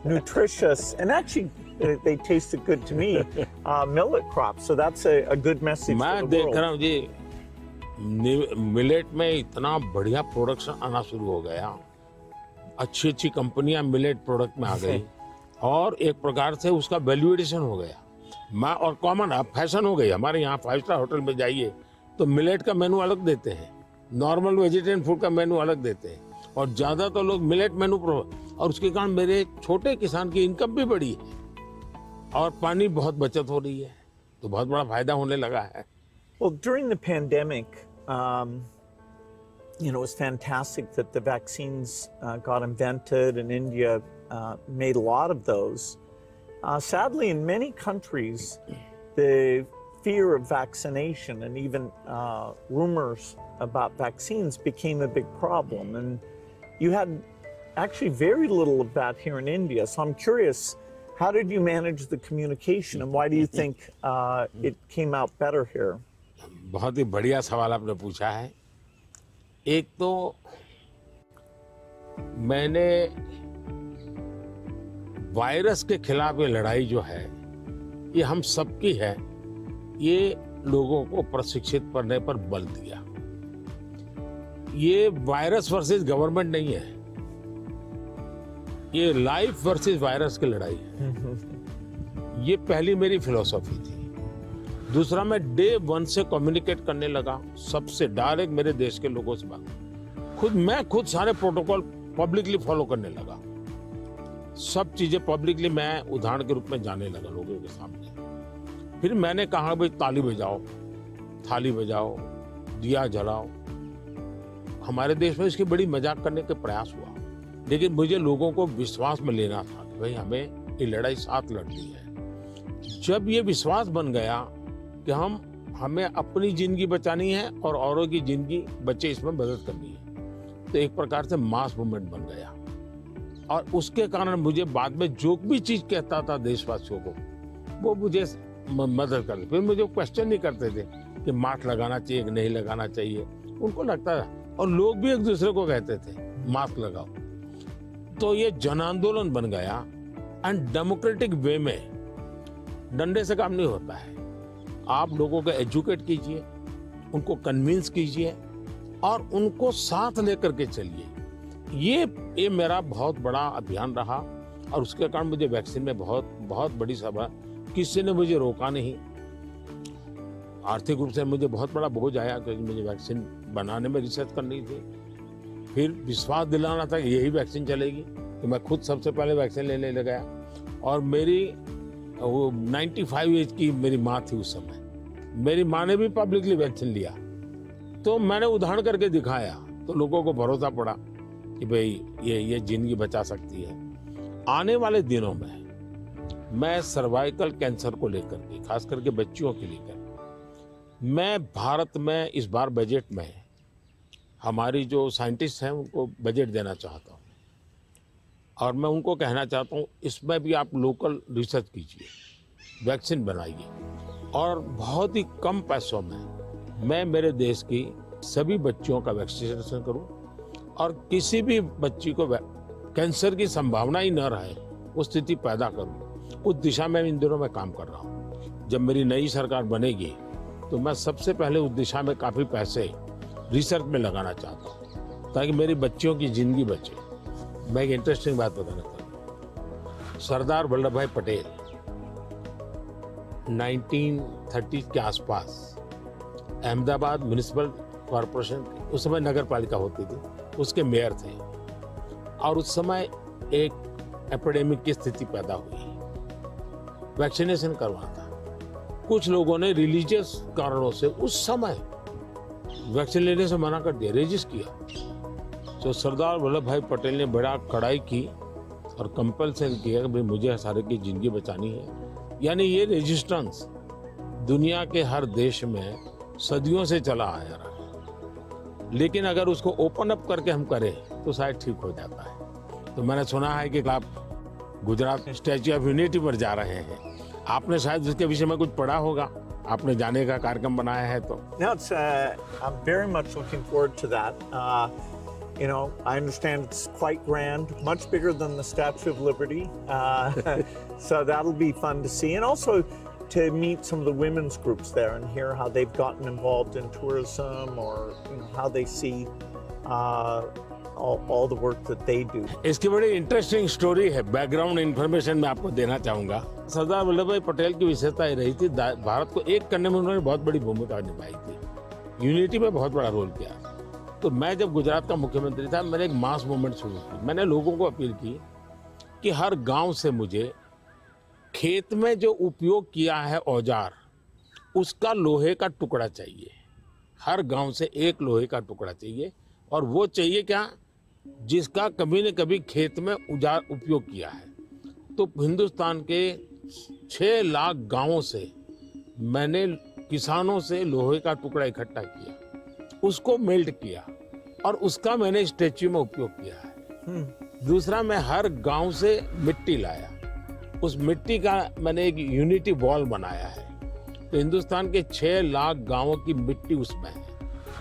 nutritious, and actually they tasted good to me, millet crops. So that's a good message मैं for the देख रहा world. हूँ जी, millet में इतना बढ़िया प्रोडक्शन आना शुरू हो गया, अच्छी अच्छी कंपनियां मिलेट प्रोडक्ट में आ गई और एक प्रकार से उसका वैल्यू एडिशन हो गया। मैं और कॉमन अब फैशन हो गई। हमारे यहाँ 5 स्टार होटल में जाइए तो मिलेट का मेनू अलग देते हैं, नॉर्मल वेजिटेरियन फूड का मेनू अलग देते हैं, और ज्यादा तो लोग मिलेट मेनू और उसके कारण मेरे छोटे किसान की इनकम भी बढ़ी है और पानी बहुत बचत हो रही है, तो बहुत बड़ा फायदा होने लगा है। Well, during the pandemic, it was fantastic that the vaccines got invented, and India made a lot of those. Sadly, in many countries, the fear of vaccination and even rumors about vaccines became a big problem. And you had actually very little of that here in India. So I'm curious, how did you manage the communication, and why do you think it came out better here? बहुत ही बढ़िया सवाल आपने पूछा है। एक तो मैंने virus के खिलाफ ये लड़ाई जो है, ये हम सबकी है, ये लोगों को प्रशिक्षित करने पर बल दिया। ये वायरस वर्सेस गवर्नमेंट नहीं है, ये लाइफ वर्सेस वायरस की लड़ाई है। ये पहली मेरी फिलॉसफी थी। दूसरा, मैं डे 1 से कम्युनिकेट करने लगा सबसे डायरेक्ट, मेरे देश के लोगों से बात। मैं खुद सारे प्रोटोकॉल पब्लिकली फॉलो करने लगा, सब चीजें पब्लिकली मैं उदाहरण के रूप में जाने लगा लोगों के सामने। फिर मैंने कहा भाई ताली बजाओ, थाली बजाओ, दिया जलाओ। हमारे देश में इसकी बड़ी मजाक करने के प्रयास हुआ, लेकिन मुझे लोगों को विश्वास में लेना था कि भाई हमें ये लड़ाई साथ लड़नी है। जब ये विश्वास बन गया कि हमें अपनी जिंदगी बचानी है और औरों की जिंदगी बचे, इसमें मदद करनी है, तो एक प्रकार से मास मूवमेंट बन गया। और उसके कारण मुझे बाद में जो भी चीज कहता था देशवासियों को, वो मुझे मदद करते। फिर मुझे क्वेश्चन नहीं करते थे कि मास्क लगाना चाहिए कि नहीं लगाना चाहिए, उनको लगता था, और लोग भी एक दूसरे को कहते थे मास्क लगाओ। तो ये जन आंदोलन बन गया। एंड डेमोक्रेटिक वे में डंडे से काम नहीं होता है। आप लोगों को एजुकेट कीजिए, उनको कन्विंस कीजिए और उनको साथ लेकर के चलिए। ये मेरा बहुत बड़ा अभियान रहा, और उसके कारण मुझे वैक्सीन में बहुत बड़ी सभा, किसी ने मुझे रोका नहीं। आर्थिक रूप से मुझे बहुत बड़ा बोझ आया क्योंकि मुझे वैक्सीन बनाने में रिसर्च करनी थी। फिर विश्वास दिलाना था कि यही वैक्सीन चलेगी, तो मैं खुद सबसे पहले वैक्सीन लेने लगा। और मेरी वो 95 एज की मेरी माँ थी उस समय, मेरी माँ ने भी पब्लिकली वैक्सीन लिया, तो मैंने उदाहरण करके दिखाया, तो लोगों को भरोसा पड़ा कि भाई ये जिंदगी बचा सकती है। आने वाले दिनों में मैं सर्वाइकल कैंसर को लेकर के, खास करके बच्चियों के लेकर, मैं भारत में इस बार बजट में हमारी जो साइंटिस्ट हैं उनको बजट देना चाहता हूँ, और मैं उनको कहना चाहता हूँ इसमें भी आप लोकल रिसर्च कीजिए, वैक्सीन बनाइए, और बहुत ही कम पैसों में मैं मेरे देश की सभी बच्चियों का वैक्सीनेशन करूं, और किसी भी बच्ची को कैंसर की संभावना ही न रहे वो स्थिति पैदा करूं। उस दिशा में इन दिनों मैं काम कर रहा हूं। जब मेरी नई सरकार बनेगी तो मैं सबसे पहले उस दिशा में काफी पैसे रिसर्च में लगाना चाहता हूं, ताकि मेरी बच्चियों की जिंदगी बचे। मैं एक इंटरेस्टिंग बात बताना चाहता हूँ। सरदार वल्लभ भाई पटेल 1930 के आसपास अहमदाबाद म्युनिसिपल कॉरपोरेशन, उस समय नगर पालिका होती थी, उसके मेयर थे, और उस समय एक एपिडेमिक की स्थिति पैदा हुई, वैक्सीनेशन करवाना था। कुछ लोगों ने रिलीजियस कारणों से उस समय वैक्सीन लेने से मना कर दिया, रेजिस्ट किया। तो सरदार वल्लभ भाई पटेल ने बड़ा कड़ाई की और कंपल्सन किया कि भाई मुझे सारे की जिंदगी बचानी है। यानी ये रेजिस्टेंस दुनिया के हर देश में सदियों से चला आया रहा है, लेकिन अगर उसको ओपन अप करके हम करें तो शायद ठीक हो जाता है। तो मैंने सुना है कि आप गुजरात स्टैच्यू ऑफ यूनिटी पर जा रहे हैं, आपने शायद उसके विषय में कुछ पढ़ा होगा, आपने जाने का कार्यक्रम बनाया है तो। No, I'm very much looking forward to that. You know, I understand it's quite grand, much bigger than the Statue of Liberty. So that'll be fun to see. And also to meet some of the women's groups there and hear how they've gotten involved in tourism, or you know, how they see all the work that they do. इसकी बड़ी interesting story है, background information मैं आपको देना चाहूंगा। सरदार वल्लभ भाई पटेल की विशेषता ये रही थी, भारत को एक करने में उन्होंने बहुत बड़ी भूमिका निभाई थी, यूनिटी में बहुत बड़ा रोल किया। तो मैं जब गुजरात का मुख्यमंत्री था, मैंने एक मास मूवमेंट शुरू की। मैंने लोगों को अपील की कि हर गांव से मुझे खेत में जो उपयोग किया है औजार, उसका लोहे का टुकड़ा चाहिए। हर गांव से एक लोहे का टुकड़ा चाहिए, और वो चाहिए क्या, जिसका कभी न कभी खेत में औजार उपयोग किया है। तो हिंदुस्तान के 6 लाख गांवों से मैंने किसानों से लोहे का टुकड़ा इकट्ठा किया, उसको मेल्ट किया, और उसका मैंने स्टैच्यू में उपयोग किया है। दूसरा, मैं हर गांव से मिट्टी लाया, उस मिट्टी का मैंने एक यूनिटी वॉल बनाया है। तो हिंदुस्तान के 6 लाख गांवों की मिट्टी उसमें है,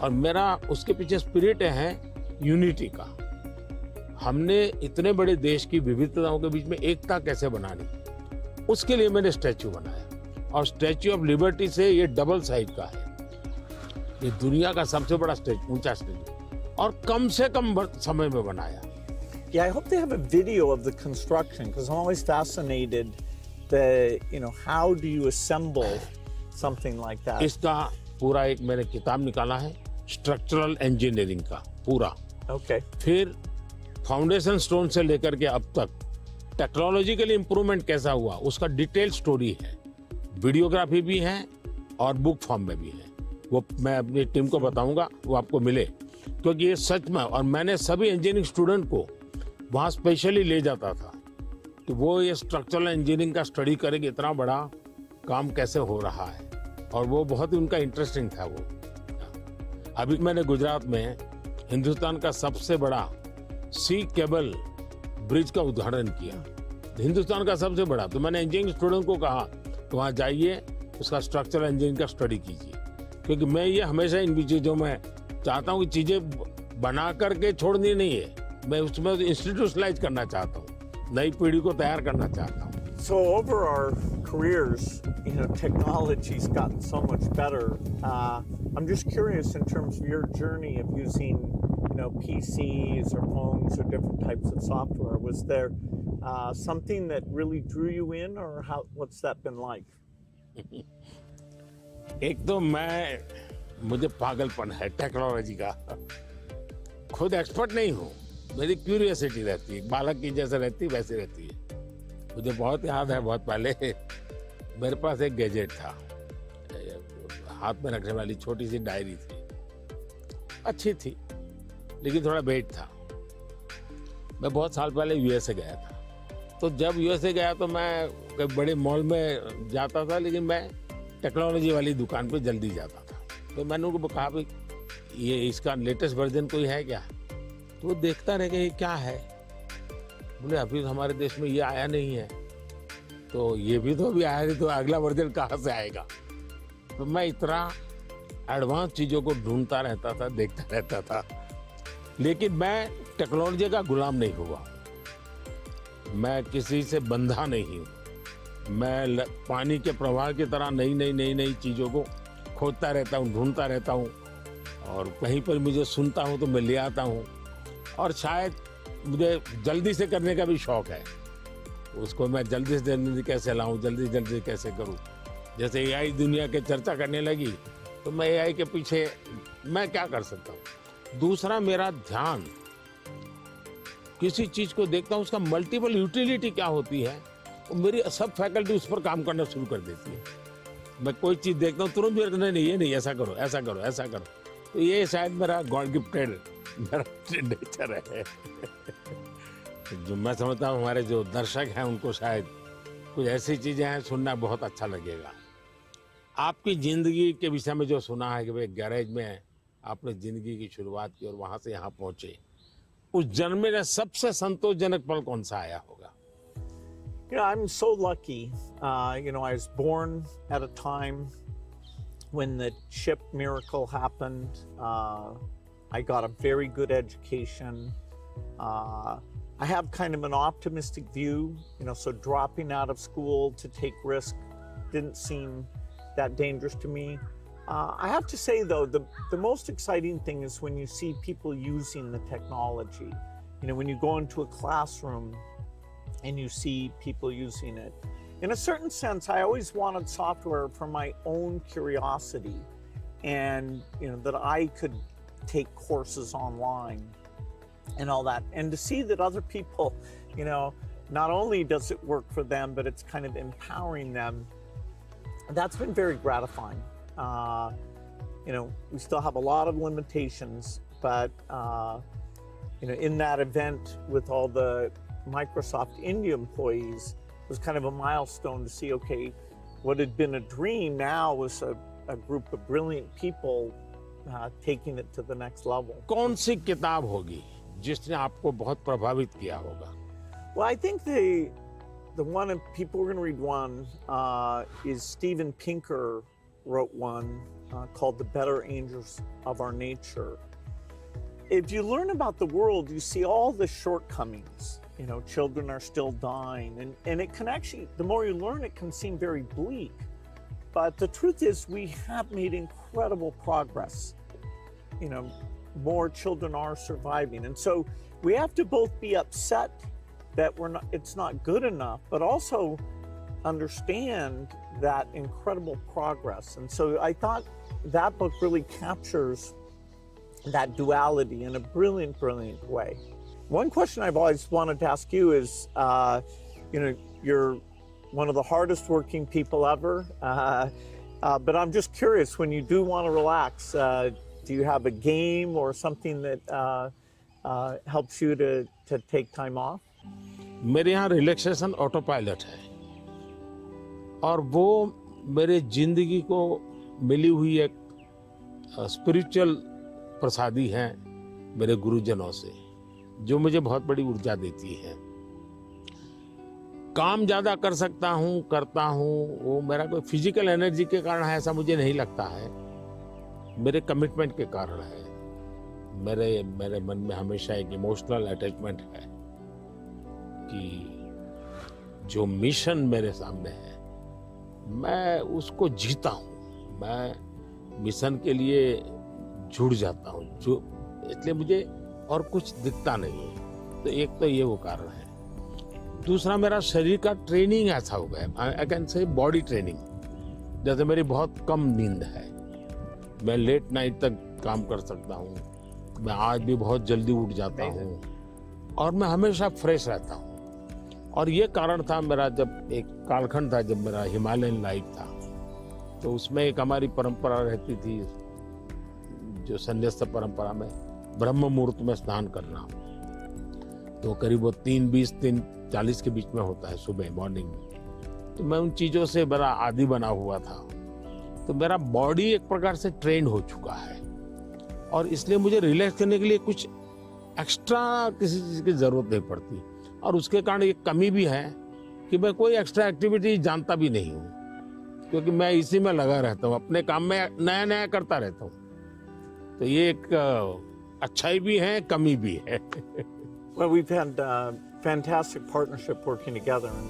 और मेरा उसके पीछे स्पिरिट है यूनिटी का। हमने इतने बड़े देश की विविधताओं के बीच में एकता कैसे बनानी, उसके लिए मैंने स्टैच्यू बनाया। और स्टैच्यू ऑफ लिबर्टी से ये डबल साइड का है, ये दुनिया का सबसे बड़ा ऊंचा स्टैच्यू, और कम से कम समय में बनाया। Yeah, I hope they have a video of the construction, because I'm always fascinated how do you assemble something like that? इसका पूरा एक मैंने किताब निकाला है, स्ट्रक्चरल इंजीनियरिंग का पूरा। Okay. फिर फाउंडेशन स्टोन से लेकर के अब तक टेक्नोलॉजिकल इंप्रूवमेंट कैसा हुआ, उसका डिटेल स्टोरी है, वीडियोग्राफी भी है और बुक फॉर्म में भी है। वो मैं अपनी टीम को बताऊंगा, वो आपको मिले, क्योंकि ये सच में। और मैंने सभी इंजीनियरिंग स्टूडेंट को वहाँ स्पेशली ले जाता था कि वो ये स्ट्रक्चरल इंजीनियरिंग का स्टडी करेंगे, इतना बड़ा काम कैसे हो रहा है, और वो बहुत ही उनका इंटरेस्टिंग था वो। अभी मैंने गुजरात में हिंदुस्तान का सबसे बड़ा सी केबल ब्रिज का उद्घाटन किया, हिंदुस्तान का सबसे बड़ा। तो मैंने इंजीनियरिंग स्टूडेंट को कहा तो वहाँ जाइए, उसका स्ट्रक्चरल इंजीनियरिंग का स्टडी कीजिए, क्योंकि मैं ये हमेशा इन चीज़ों में चाहता हूँ कि चीज़ें बना करके छोड़नी नहीं है, मैं उसमें इंस्टीट्यूशनलाइज करना चाहता हूँ, नई पीढ़ी को तैयार करना चाहता हूँ। So over our careers, technology's gotten so much better. I'm just curious in terms of your journey of using, PCs or phones or different types of software. Was there something that really drew you in, or what's that been like? एक तो मुझे पागलपन है technology का, खुद expert नहीं हूँ, मेरी क्यूरियोसिटी रहती है, बालक की जैसे रहती वैसे रहती है। मुझे बहुत याद है, बहुत पहले मेरे पास एक गैजेट था, हाथ में रखने वाली छोटी सी डायरी थी, अच्छी थी लेकिन थोड़ा वेट था। मैं बहुत साल पहले यूएसए गया था, तो जब यूएसए गया तो मैं बड़े मॉल में जाता था, लेकिन मैं टेक्नोलॉजी वाली दुकान पे जल्दी जाता था। तो मैंने उनको कहा भाई ये इसका लेटेस्ट वर्जन कोई है क्या, तो वो देखता रह गया ये क्या है, बोले अभी तो हमारे देश में ये आया नहीं है, तो ये भी तो अभी आया नहीं, तो अगला वर्जन कहाँ से आएगा। तो मैं इतना एडवांस चीज़ों को ढूंढता रहता था, देखता रहता था, लेकिन मैं टेक्नोलॉजी का गुलाम नहीं हुआ, मैं किसी से बंधा नहीं हूँ। मैं पानी के प्रवाह की तरह नई चीज़ों को खोजता रहता हूँ, ढूंढता रहता हूँ, और कहीं पर मुझे सुनता हूँ तो मैं ले आता हूँ। और शायद मुझे जल्दी से करने का भी शौक है, उसको मैं जल्दी से जल्दी कैसे लाऊं, जल्दी कैसे करूं। जैसे एआई दुनिया के चर्चा करने लगी तो मैं एआई के पीछे मैं क्या कर सकता हूं। दूसरा, मेरा ध्यान किसी चीज को देखता हूं, उसका मल्टीपल यूटिलिटी क्या होती है, तो मेरी सब फैकल्टी उस पर काम करना शुरू कर देती है। मैं कोई चीज देखता हूँ तुरंत नहीं ये नहीं, ऐसा करो। तो ये शायद मेरा गॉड गिफ्टेड मेरा नेचर है। जो मैं समझता हूँ हमारे जो दर्शक हैं उनको शायद कुछ ऐसी चीजें हैं सुनना बहुत अच्छा लगेगा। आपकी जिंदगी के विषय में जो सुना है कि भाई गैरेज में आपने जिंदगी की शुरुआत की और वहां से यहाँ पहुंचे, उस जन्म में सबसे संतोषजनक पल कौन सा आया होगा? I'm so lucky. I was born at a time when the chip miracle happened. I got a very good education. I have kind of an optimistic view, so dropping out of school to take risk didn't seem that dangerous to me. I have to say, though, the most exciting thing is when you see people using the technology. When you go into a classroom and you see people using it. In a certain sense, I always wanted software for my own curiosity, and that I could take courses online and all that, and to see that other people, not only does it work for them, but it's kind of empowering them. That's been very gratifying. We still have a lot of limitations, but in that event with all the Microsoft India employees, it was kind of a milestone to see, okay, what had been a dream now was a group of brilliant people taking it to the next level. कौन सी किताब होगी जिसने आपको बहुत प्रभावित किया होगा? Well, I think the one, and people are going to read one, is Steven Pinker wrote one called The Better Angels of Our Nature. If you learn about the world, you see all the shortcomings. Children are still dying, and it can actually, the more you learn, it can seem very bleak. But the truth is, we have made incredible progress. More children are surviving, and so we have to both be upset that it's not good enough, but also understand that incredible progress. And so I thought that book really captures that duality in a brilliant, brilliant way. One question I've always wanted to ask you is, you're one of the hardest working people ever, but I'm just curious, when you do want to relax, do you have a game or something that helps you to take time off? मेरे यहाँ relaxation auto pilot है, और वो मेरे जिंदगी को मिली हुई एक स्पिरिचुअल प्रसादी है मेरे गुरुजनों से, जो मुझे बहुत बड़ी ऊर्जा देती है। काम ज़्यादा कर सकता हूँ, करता हूँ, वो मेरा कोई फिजिकल एनर्जी के कारण है ऐसा मुझे नहीं लगता है, मेरे कमिटमेंट के कारण है। मेरे मन में हमेशा एक इमोशनल अटैचमेंट है कि जो मिशन मेरे सामने है मैं उसको जीता हूँ, मैं मिशन के लिए जुड़ जाता हूँ, इसलिए मुझे और कुछ दिखता नहीं है। तो एक तो ये वो कारण है। दूसरा, मेरा शरीर का ट्रेनिंग ऐसा हो गया, I can say body training. जैसे मेरी बहुत कम नींद है, मैं लेट नाइट तक काम कर सकता हूँ, मैं आज भी बहुत जल्दी उठ जाता हूँ, और मैं हमेशा फ्रेश रहता हूँ। और ये कारण था मेरा, जब एक कालखंड था जब मेरा हिमालयन लाइफ था, तो उसमें एक हमारी परंपरा रहती थी, जो संन्यास्त परंपरा में ब्रह्म मुहूर्त में स्नान करना, तो करीब वो 3:20 3:40 के बीच में होता है सुबह मॉर्निंग में। तो मैं उन चीज़ों से बड़ा आदी बना हुआ था, तो मेरा बॉडी एक प्रकार से ट्रेंड हो चुका है, और इसलिए मुझे रिलैक्स करने के लिए कुछ एक्स्ट्रा किसी चीज़ की ज़रूरत नहीं पड़ती। और उसके कारण एक कमी भी है कि मैं कोई एक्स्ट्रा एक्टिविटी जानता भी नहीं हूँ, क्योंकि मैं इसी में लगा रहता हूँ, अपने काम में नया नया करता रहता हूँ। तो ये एक अच्छाई भी है, कमी भी है। Well, we've had fantastic partnership working together, and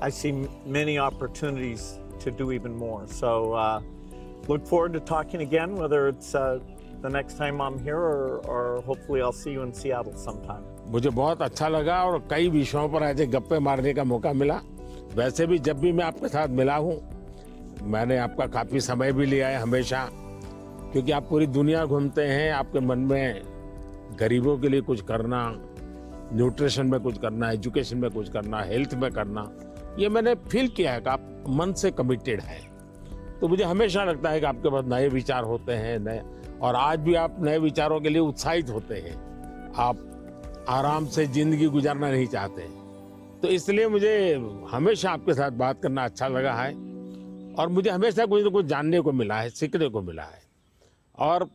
I see many opportunities to do even more. So look forward to talking again, whether it's the next time I'm here or hopefully I'll see you in Seattle sometime. मुझे बहुत अच्छा लगा, और कई विषयों पर ऐसे गप्पे मारने का मौका मिला। वैसे भी जब भी मैं आपके साथ मिला हूँ, मैंने आपका काफ़ी समय भी लिया है हमेशा, क्योंकि आप पूरी दुनिया घूमते हैं, आपके मन में गरीबों के लिए कुछ करना, न्यूट्रिशन में कुछ करना, एजुकेशन में कुछ करना, हेल्थ में करना, ये मैंने फील किया है कि आप मन से कमिटेड हैं। तो मुझे हमेशा लगता है कि आपके पास नए विचार होते हैं, नए, और आज भी आप नए विचारों के लिए उत्साहित होते हैं। आप आराम से जिंदगी गुजारना नहीं चाहते, तो इसलिए मुझे हमेशा आपके साथ बात करना अच्छा लगा है, और मुझे हमेशा कुछ न कुछ जानने को मिला है, सीखने को मिला है। और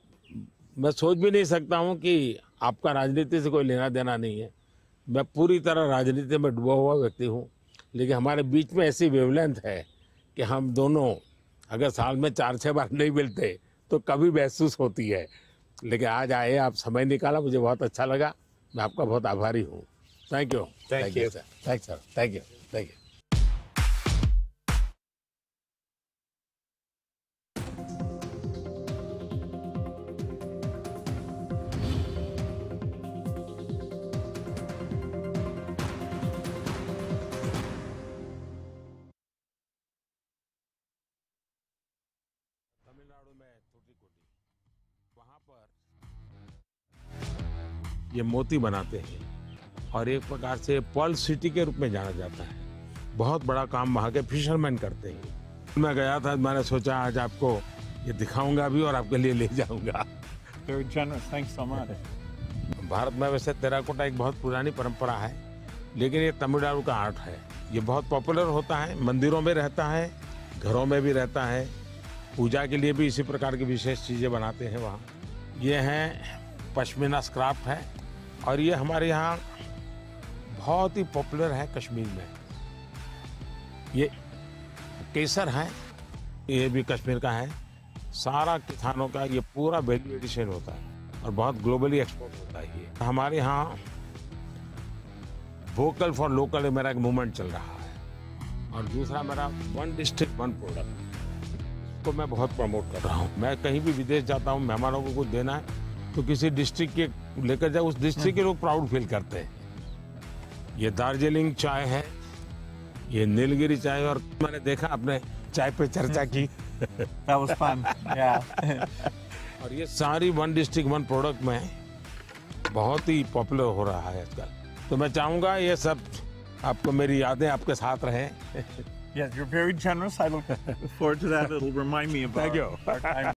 मैं सोच भी नहीं सकता हूँ कि आपका राजनीति से कोई लेना देना नहीं है, मैं पूरी तरह राजनीति में डूबा हुआ व्यक्ति हूँ, लेकिन हमारे बीच में ऐसी वेवलेंथ है कि हम दोनों अगर साल में 4-6 बार नहीं मिलते तो कभी महसूस होती है। लेकिन आज आए, आप समय निकाला, मुझे बहुत अच्छा लगा। मैं आपका बहुत आभारी हूँ। Thank you. Thank you. Sir. Thank sir. Thank you. Thank you. Tamil Nadu में तूतीकोटी, वहाँ पर ये मोती बनाते हैं और एक प्रकार से पर्ल सिटी के रूप में जाना जाता है। बहुत बड़ा काम वहाँ के फिशरमैन करते हैं। मैं गया था, मैंने सोचा आज आपको ये दिखाऊंगा भी और आपके लिए ले जाऊंगा। Very generous. Thanks so much. Bharat में वैसे टेराकोटा एक बहुत पुरानी परंपरा है, लेकिन ये तमिलनाडु का आर्ट है। ये बहुत पॉपुलर होता है, मंदिरों में रहता है, घरों में भी रहता है, पूजा के लिए भी इसी प्रकार की विशेष चीज़ें बनाते हैं वहाँ। ये हैं पश्मीना स्क्राफ्ट है और ये हमारे यहाँ बहुत ही पॉपुलर है कश्मीर में। ये केसर है, ये भी कश्मीर का है। सारा किसानों का ये पूरा वैल्यू एडिशन होता है और बहुत ग्लोबली एक्सपोर्ट होता है। ये हमारे यहाँ वोकल फॉर लोकल मेरा एक मूवमेंट चल रहा है और दूसरा मेरा वन डिस्ट्रिक्ट वन प्रोडक्ट को मैं बहुत प्रमोट कर रहा हूँ। मैं कहीं भी विदेश जाता हूँ, मेहमानों को कुछ देना है तो किसी डिस्ट्रिक्ट के लेकर जाए, उस डिस्ट्रिक्ट के लोग प्राउड फील करते हैं। ये दार्जिलिंग चाय है, ये नीलगिरी चाय, और मैंने देखा आपने चाय पे चर्चा की। That was fun. Yeah. और ये सारी वन डिस्ट्रिक्ट वन प्रोडक्ट में बहुत ही पॉपुलर हो रहा है आजकल। तो मैं चाहूँगा ये सब आपको, मेरी यादें आपके साथ रहें। Yes, you're very generous. I look forward to that. It'll remind me of Thank you. our time.